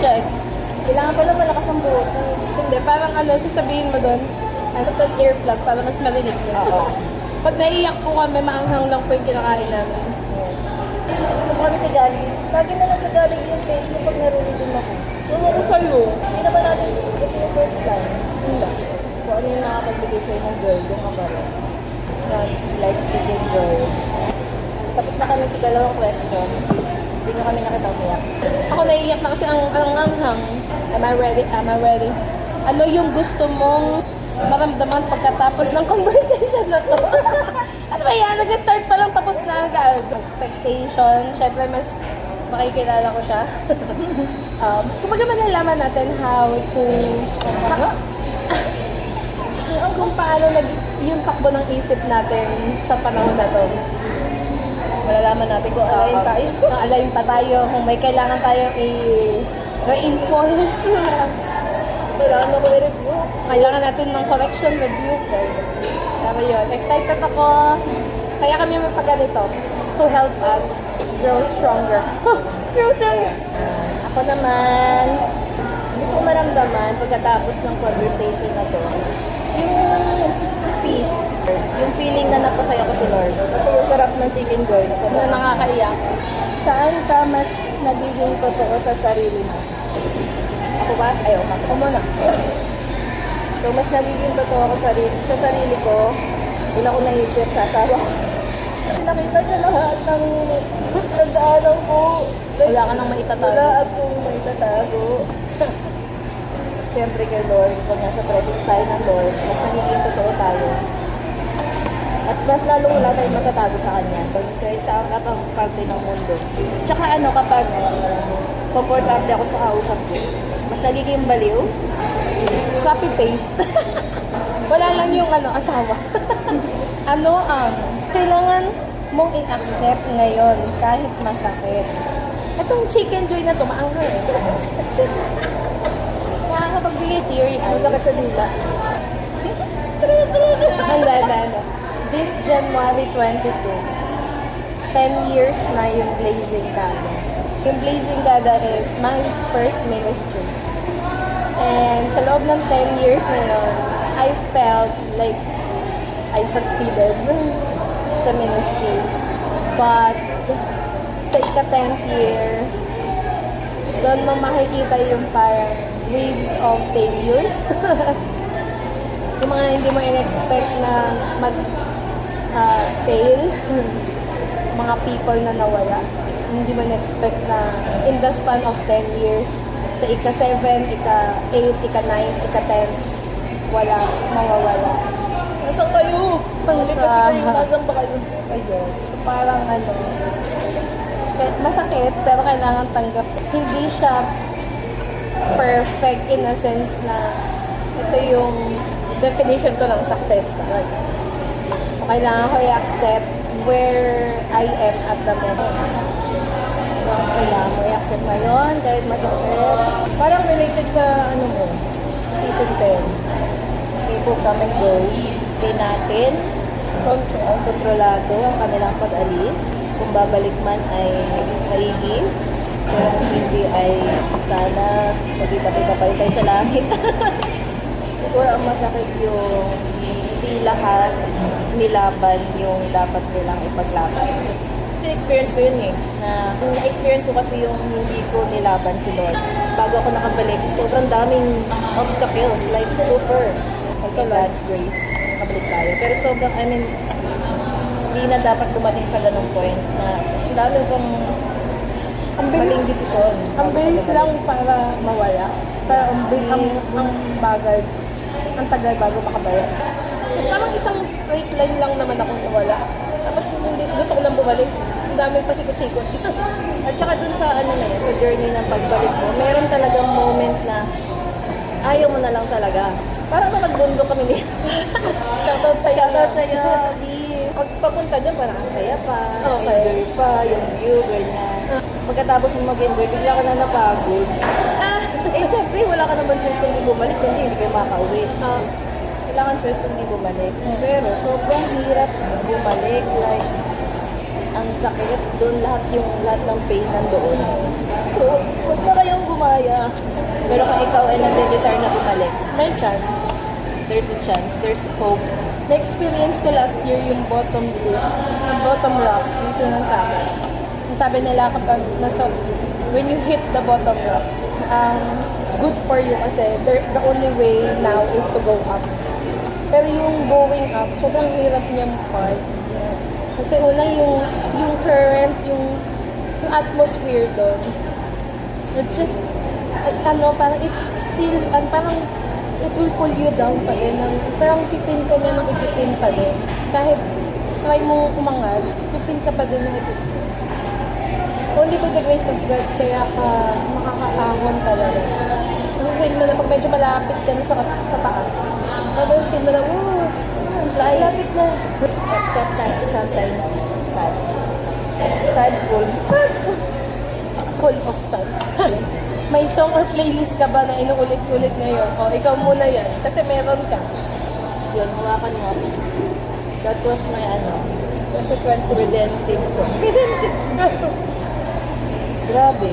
Check. Kailangan pala malakas ang boses. Hindi, parang sasabihin mo doon, put an earplug para mas marinig niyo. Oo. Pag naiiyak po kami, maanghang lang po yung kinakain namin. Ito po kami sa Jollibee. Lagi na lang sa Jollibee yung Facebook pag narinig din ako. Ano ko sa'yo? Hindi naman natin ito yung first time. Hindi. Kung ano yung nakapagbigay sa'yo ng joy, yung kabaro. Like chicken joy. Tapos na kami sa dalawang question. Hindi nyo kami nakita. Ako naiiyak na kasi ang anghang. Am I ready? Am I ready? Ano yung gusto mong maramdaman pagkatapos ng conversation na to? Ano ba yan? Nag-start pa lang tapos na agad. Expectation. Syempre, mas makikilala ko siya. Kumbaga malalaman natin how to... kung paano yung takbo ng isip natin sa panahon na to. Malalaman natin kung alayin tayo. Kung alayin pa tayo, kung may kailangan tayo i-reinforce. Kailangan na ko i-review. Kailangan natin ng correction review. Tama yun. Excited ako. Kaya kami magpaganito to help us grow stronger. Grow stronger. Ako naman, gusto ko maramdaman pagkatapos ng conversation na to, yung peace, yung feeling na napasaya ko si Lord. Ito yung sarap ng chicken joy. Na nakakaiyak. Saan ka mas nagiging totoo sa sarili mo? Ako ba? Ayaw ka. Ako muna. So, mas nagiging totoo ako sa sarili ko. Una ko naisip, sasawa ko. Nakita niya lahat ng nagdaanan ko. Wala ka nang maitatago. Wala akong maitatago. Siyempre kay Lord, pag nasa presence tayo ng Lord, mas nagiging totoo tayo. At mas lalong wala tayong matatago sa Kanya. Kahit saan ka pang parte ng mundo. Tsaka kapag komportable ako sa kausap ko, mas nagiging baliw. Copy-paste. Wala lang yung asawa. Kailangan mong i-accept ngayon kahit masakit. Itong chicken joy na to, maanghang eh. Nakakapagbigay theory Ang sakit sa dila. Handa. This January 22, 10 years na yung Blazing Gada. Yung Blazing Gada is my first ministry. And sa loob ng 10 years na yun, I felt like I succeeded sa ministry. But sa ika-10th year, doon mo makikita yung parang waves of failures. Yung mga hindi mo in-expect na mag-fail. Mga people na nawala. Hindi mo in-expect na in the span of 10 years, sa ika-7, ika-8, ika-9, ika-10, mawawala. Nasaan kayo? Sangli kasi kayo, nasaan ba kayo? Ayun. So parang masakit, pero kailangan tanggap. Hindi siya perfect in a sense na ito yung definition ko ng success. So kailangan ko i-accept where I am at the moment. Kailangan mo i-accept ngayon, kahit masakit. Parang related sa season 10. People come and go. Hindi natin kontrolado ang kanilang pag-alis. Kung babalik man ay maigi. Kung hindi ay sana magkita-kita pa rin tayo sa langit. Siguro ang masakit yung hindi lahat nilaban yung dapat nilang ipaglaban. Kasi experience ko yun na-experience ko kasi yung hindi ko nilaban si Lord. Bago ako nakabalik, sobrang daming obstacles, like super. Like God's grace, nakabalik tayo. Pero sobrang, hindi na dapat dumating sa ganung point na ang dami kong maling desisyon. Ang bilis lang para mawala. Pero ang bagal, ang tagal bago makabalik. Parang isang straight line lang naman akong nawala. Tapos gusto ko nang bumalik. Ang daming pasikot-sikot. At saka dun sa sa journey ng pagbalik mo, meron talagang moment na ayaw mo na lang talaga. Parang nagbundo kami niya. Shoutout sa'yo. Shoutout sa'yo, B. Pag papunta dyan, parang ang saya pa. Okay. Enjoy pa, yung view, ganyan. Pagkatapos mo mag-enjoy, bigla ka na napagod. Siyempre, wala ka naman choice kung di bumalik, kundi hindi kayo makauwi. Kailangan choice kung di bumalik. Pero sobrang hirap bumalik. Like, ang sakit doon, lahat ng pain nandoon. So, huwag na kayong gumaya. Pero kung ikaw ay nagde-desire na bumalik, May chance. there's a chance, there's hope. Na-experience ko last year yung bottom group, yung bottom rock, yung sinasabi. Sabi nila kapag when you hit the bottom rock, good for you kasi the only way now is to go up. Pero yung going up, sobrang hirap niyang part. Kasi una yung current, yung atmosphere doon. It just, parang it's still, parang it will pull you down pa din. Parang pipin ka niya ng ipipin pa din. Kahit try mo umangat, pipin ka pa din ng ipipin. Only by the grace of God, kaya ka makakaahon talaga. Feel mo na pag medyo malapit ka na sa taas. Feel mo na, malapit na. Acceptance is sometimes sad. Sadful. Full of sun. May song or playlist ka ba na inuulit-ulit ngayon? O, ikaw muna yan. Kasi meron ka. Yun, hawakan mo. That was my 2020. redemptive song. Grabe.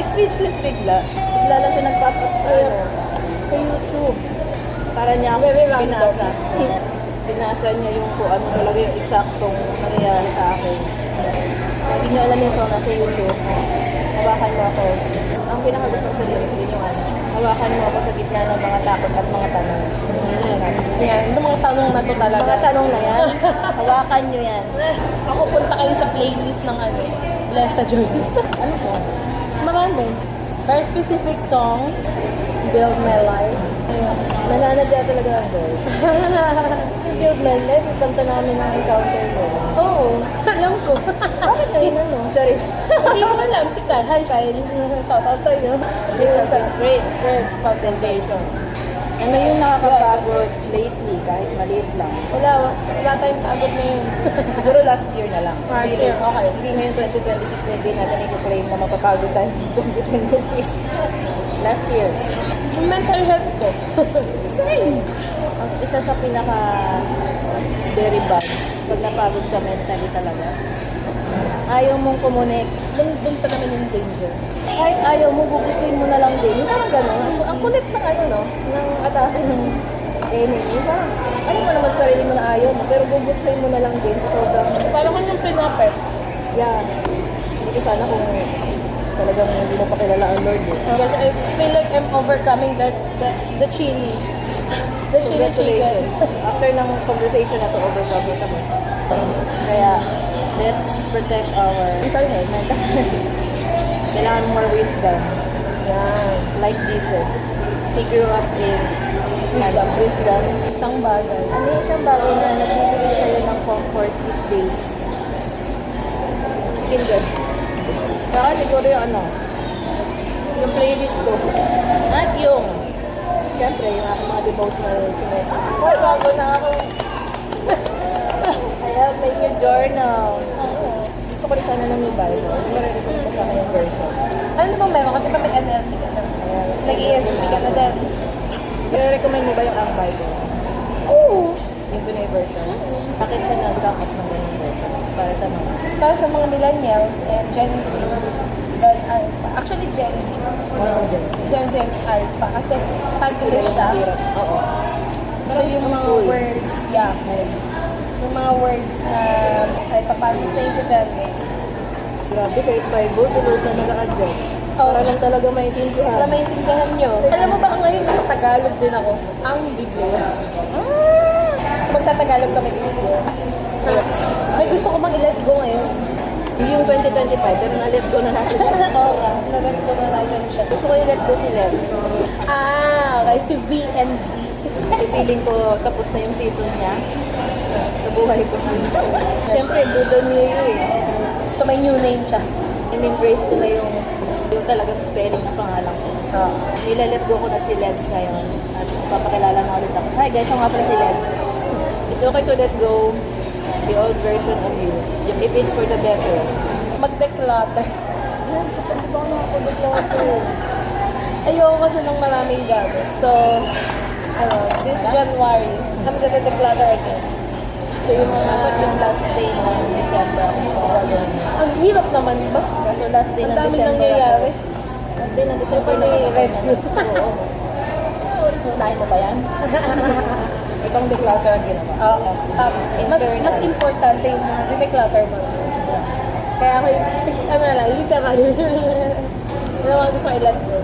Speechless bigla. Bigla lang siya nag-pop up sa YouTube. Para niya ako Very random. binasa. Binasa niya yung kung ano talaga yung eksaktong nangyayari sa akin. Hindi niyo alam yung song nasa YouTube. Hawakan mo ako. Ang pinakagusto ko sa lyric din yung hawakan mo ako sa gitna ng mga takot at mga tanong. Yan, yung mga tanong na to talaga. Mga tanong na yan. Hawakan niyo yan. Ako punta kayo sa playlist ng Blessa Joyce. Ano song? Marami. Very specific song, Build My Life. Ayun. Nananadya talaga ang girl. Si Build My Life, yung kanta namin ng encounter ko. Oo, alam ko. Bakit nyo yun ano? Charis. Hindi ko alam, si Kyle. Hi Kyle. Shoutout sa'yo. Great. Great foundation. Ano yung nakakapagod lately, kahit maliit lang? Wala tayong pagod na yun. Siguro last year na lang. Last year, okay. Hindi ngayon 2026, maybe natin i-claim na mapapagod tayo ng 2026. Last year. Yung mental health ko. Same! Ang isa sa pinaka very bad, pag napagod ka mentally talaga, ayaw mong kumonek. Doon pa naman yung danger. Kahit ayaw mo, gugustuhin mo na lang din. Yung parang gano'n. Ang kulit ng ng atake ng enemy. Parang, alam mo naman sa sarili mo na ayaw mo, pero gugustuhin mo na lang din. Sobrang, Parang kanyang pinapet. yeah. Hindi sana kung talagang hindi mo pa kilala ang Lord eh. Because I feel like I'm overcoming the chili. The chili chicken. Congratulations. After ng conversation na to, overcome it ako. Kaya, let's protect our mental health. Kailangan more wisdom. Yan. Like Jesus. He grew up in wisdom. Isang bagay. Ano yung isang bagay na nagbibigay sa'yo ng comfort these days? Chicken good. Saka siguro yung yung playlist ko. At yung, syempre, yung aking mga devotional kinetic. Oh, bago na ako. I have my new journal. Gusto ko rin sana ng new Bible. Hindi mo rin ko sa akin yung version. Ano ba meron ka? Di ba may NLT ka na? Nag-ESP ka na din. I-recommend mo ba yung ang Bible? Oo. Yung Pinoy version? Bakit siya nag-come up ng ganyung version? Para sa mga Millennials and Gen Z. Gen Alpha. Actually, Gen Z. Gen Z and Alpha. Kasi tag-list siya. Oo. So yung mga words, yung mga words na kahit paano mas maintindihan mo. Grabe, kahit Bible, tulad na naka-adjust. Oo. Para lang talaga maintindihan. Para maintindihan nyo. Alam mo ba ngayon, Tagalog din ako. Ang Biblia. So magtatagalog kami this year. May gusto ko bang i-let go ngayon? Yung 2025, pero na-let go na natin. Oo nga, na-let go na natin siya. Gusto ko i-let go si Lev. Okay, si V and Z. Feeling ko tapos na yung season niya sa buhay ko. Siyempre, Doodle New Year eh. So may new name siya. In-embrace ko na yung talagang spelling ng pangalan ko. Nilalet go ko na si Levs ngayon at papakilala na ulit ako. Hi guys, ako nga pala si Lev. It's okay to let go the old version of you. If it's for the better. Mag-declutter. Hindi ba ako nakapag-declutter? Ayoko kasi ng maraming gamit. So, this January, I'm gonna declutter again. So yung mga... Dapat yung last day ng December ako gagawin. Ang hirap naman ba? So last day Ang ng dami December nangyayari. At din, ang December Pwede naman ako rescue. Oo. Unahin mo ba yan? Ibang declutter ang ginawa. Oo. Mas Internal. mas importante yung mga dineclutter mo. Kaya ako yung, ano na lang, literal. Yung mga gusto kong ilat ko.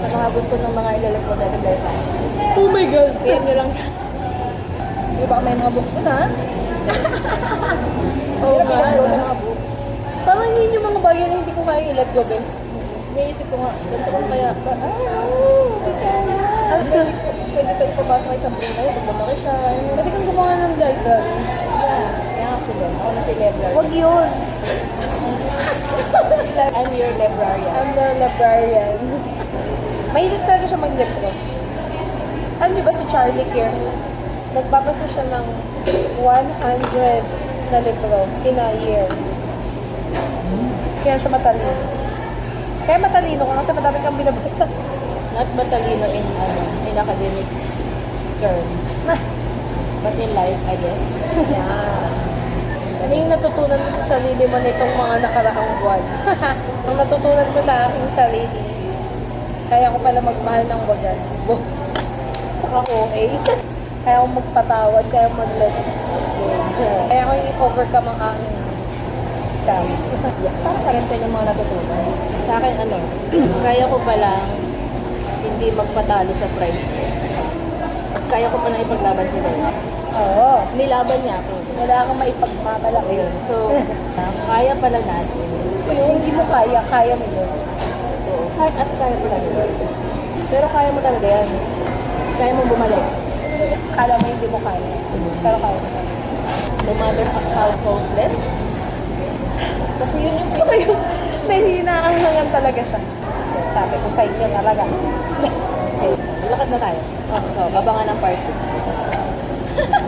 Sa mga gusto ng mga ilalag ko dati dahil sa akin. Oh my God! PM nyo lang. Di ba may mga books ko na? Oh Pero pinag-go my ng mga books. Parang yun yung mga bagay na hindi ko kaya ilat ko, Ben. May isip ko nga, ganito ba kaya? Hindi kaya. Pwede pa ipapasok kayo sa Brunei, pag lumaki siya. Pwede kang gumawa ng library. Yeah. Kaya nga ako ako na si library. Huwag yun. I'm your librarian. I'm the librarian. Mahilig talaga siya maglibro. Alam niyo ba si Charlie Kirk? Nagbabasa siya ng 100 na libro in a year. Kaya siya matalino. Kaya matalino ka kasi madami kang binabasa. Not matalino in academic term. But in life, I guess. Yan. Ano yung natutunan mo sa sarili mo nitong mga nakaraang buwan? Ang natutunan ko sa aking sarili, kaya ko pala magmahal ng wagas. Saka OA. Kaya ko magpatawad, kaya ko mag-let go. Kaya ko i-overcome ang aking exam. Parang parang sa yung mga natutunan. Sa akin, kaya ko palang hindi magpatalo sa pride ko. Kaya ko palang ipaglaban sila. Oo. Nilaban niya ako. Wala kang maipagmamalaki. Ayun. So, kaya pala natin. Kung hindi mo kaya, kaya mo yun. Oo. At kaya pala nila. Pero kaya mo talaga yan. Kaya mo bumalik. Kala mo hindi mo kaya. Pero kaya mo. No matter how hopeless. Kasi yun yung So kayo, may hinaangangan talaga siya. Sabi ko sa inyo talaga. Okay, lakad na tayo. So, abangan ang part 2.